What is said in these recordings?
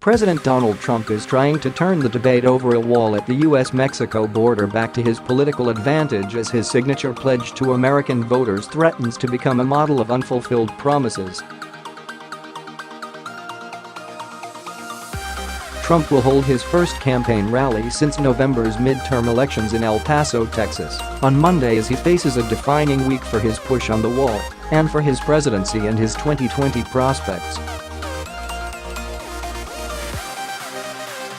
President Donald Trump is trying to turn the debate over a wall at the U.S. Mexico border back to his political advantage as his signature pledge to American voters threatens to become a model of unfulfilled promises. Trump will hold his first campaign rally since November's midterm elections in El Paso, Texas, on Monday as he faces a defining week for his push on the wall and for his presidency and his 2020 prospects.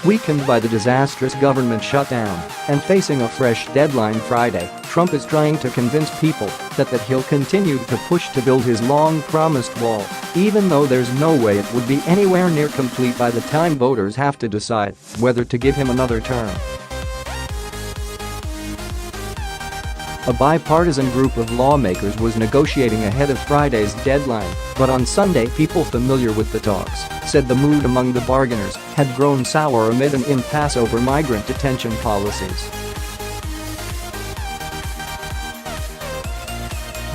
Weakened by the disastrous government shutdown and facing a fresh deadline Friday, Trump is trying to convince people that he'll continue to push to build his long-promised wall, even though there's no way it would be anywhere near complete by the time voters have to decide whether to give him another term. A bipartisan group of lawmakers was negotiating ahead of Friday's deadline, but on Sunday people familiar with the talks said the mood among the bargainers had grown sour amid an impasse over migrant detention policies.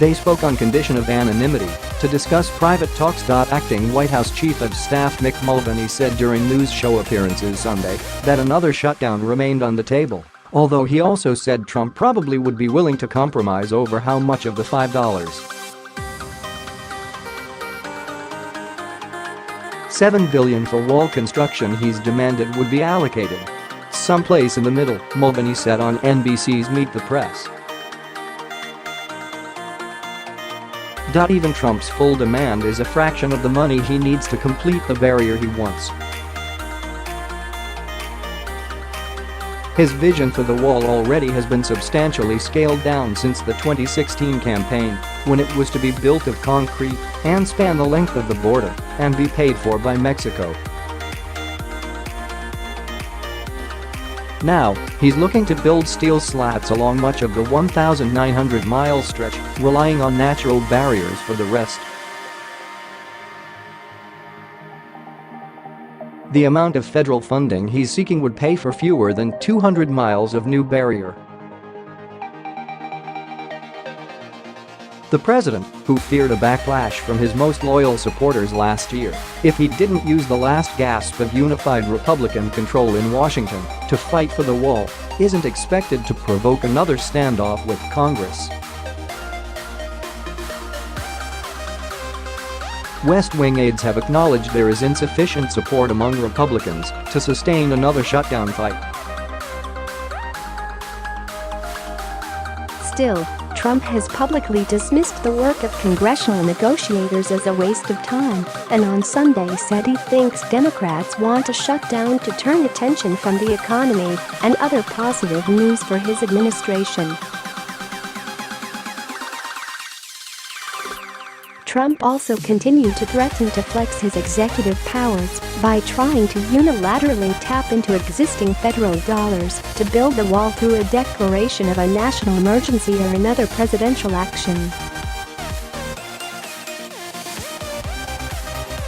They spoke on condition of anonymity to discuss private talks. Acting White House Chief of Staff Mick Mulvaney said during news show appearances Sunday that another shutdown remained on the table, although he also said Trump probably would be willing to compromise over how much of the $5.7 billion for wall construction he's demanded would be allocated. Someplace in the middle, Mulvaney said on NBC's Meet the Press. Even Trump's full demand is a fraction of the money he needs to complete the barrier he wants. His vision for the wall already has been substantially scaled down since the 2016 campaign, when it was to be built of concrete and span the length of the border and be paid for by Mexico. Now, he's looking to build steel slats along much of the 1,900-mile stretch, relying on natural barriers for the rest. The amount of federal funding he's seeking would pay for fewer than 200 miles of new barrier. The president, who feared a backlash from his most loyal supporters last year if he didn't use the last gasp of unified Republican control in Washington to fight for the wall, isn't expected to provoke another standoff with Congress. West Wing aides have acknowledged there is insufficient support among Republicans to sustain another shutdown fight. Still, Trump has publicly dismissed the work of congressional negotiators as a waste of time and on Sunday said he thinks Democrats want a shutdown to turn attention from the economy and other positive news for his administration. Trump also continued to threaten to flex his executive powers by trying to unilaterally tap into existing federal dollars to build the wall through a declaration of a national emergency or another presidential action.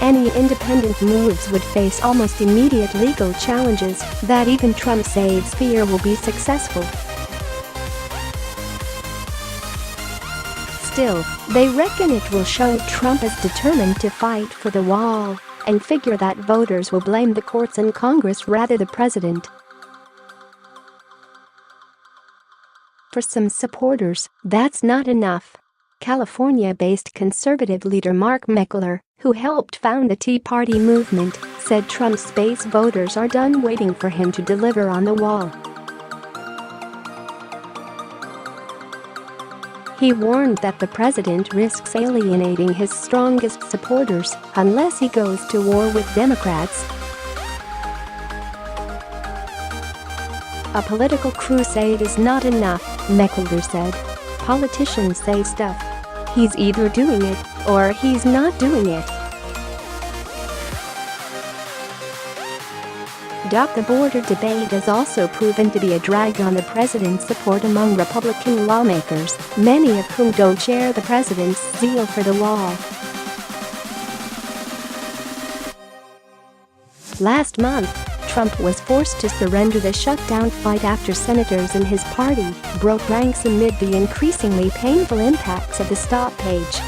Any independent moves would face almost immediate legal challenges that even Trump's aides fear will be successful. Still, they reckon it will show Trump is determined to fight for the wall and figure that voters will blame the courts and Congress rather than the president. For some supporters, that's not enough. California-based conservative leader Mark Meckler, who helped found the Tea Party movement, said Trump's base voters are done waiting for him to deliver on the wall. He warned that the president risks alienating his strongest supporters unless he goes to war with Democrats. A political crusade is not enough, Meckler said. Politicians say stuff. He's either doing it or he's not doing it. The border debate has also proven to be a drag on the president's support among Republican lawmakers, many of whom don't share the president's zeal for the wall. Last month, Trump was forced to surrender the shutdown fight after senators in his party broke ranks amid the increasingly painful impacts of the stop page.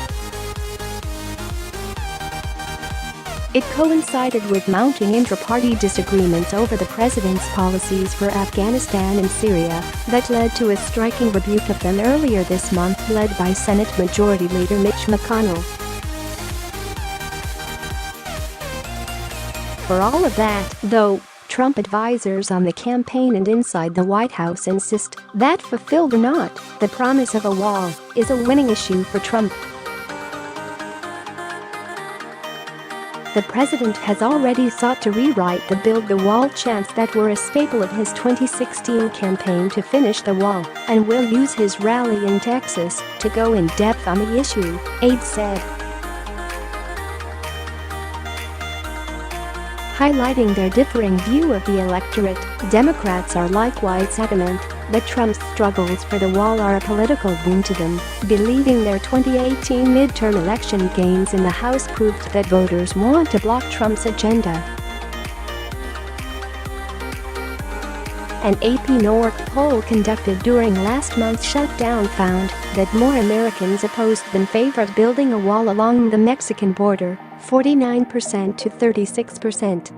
It coincided with mounting intra-party disagreements over the president's policies for Afghanistan and Syria that led to a striking rebuke of them earlier this month, led by Senate Majority Leader Mitch McConnell. For all of that, though, Trump advisors on the campaign and inside the White House insist that, fulfilled or not, the promise of a wall is a winning issue for Trump. The president has already sought to rewrite the Build the Wall chants that were a staple of his 2016 campaign to finish the wall, and will use his rally in Texas to go in depth on the issue, aides said. Highlighting their differing view of the electorate, Democrats are likewise adamant that Trump's struggles for the wall are a political boon to them, believing their 2018 midterm election gains in the House proved that voters want to block Trump's agenda. An AP NORC poll conducted during last month's shutdown found that more Americans opposed than favored building a wall along the Mexican border, 49% to 36%.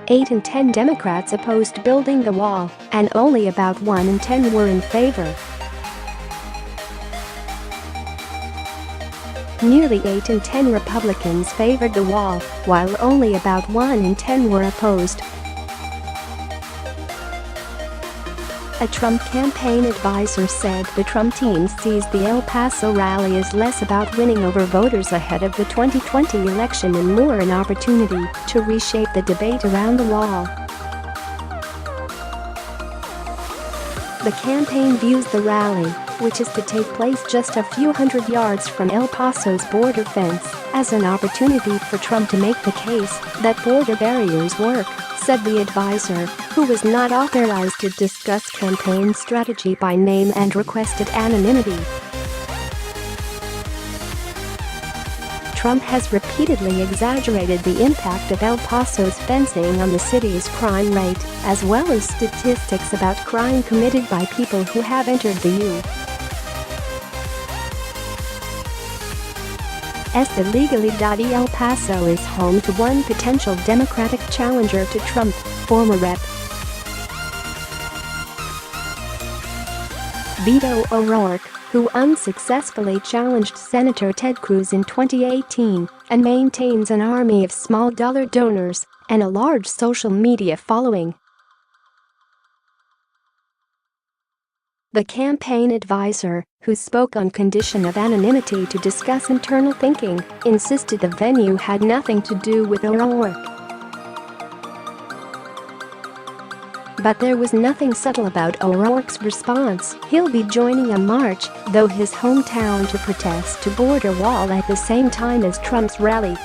8 in 10 Democrats opposed building the wall, and only about 1 in 10 were in favor. Nearly 8 in 10 Republicans favored the wall, while only about 1 in 10 were opposed. A Trump campaign advisor said the Trump team sees the El Paso rally as less about winning over voters ahead of the 2020 election and more an opportunity to reshape the debate around the wall. The campaign views the rally, which is to take place just a few hundred yards from El Paso's border fence, as an opportunity for Trump to make the case that border barriers work, said the advisor, who was not authorized to discuss campaign strategy by name and requested anonymity. Trump has repeatedly exaggerated the impact of El Paso's fencing on the city's crime rate, as well as statistics about crime committed by people who have entered the U.S. illegally. El Paso is home to one potential Democratic challenger to Trump, former Rep. Beto O'Rourke, who unsuccessfully challenged Senator Ted Cruz in 2018 and maintains an army of small-dollar donors and a large social media following. The campaign advisor, who spoke on condition of anonymity to discuss internal thinking, insisted the venue had nothing to do with O'Rourke. But there was nothing subtle about O'Rourke's response. He'll be joining a march, though his hometown, to protest to border wall at the same time as Trump's rally.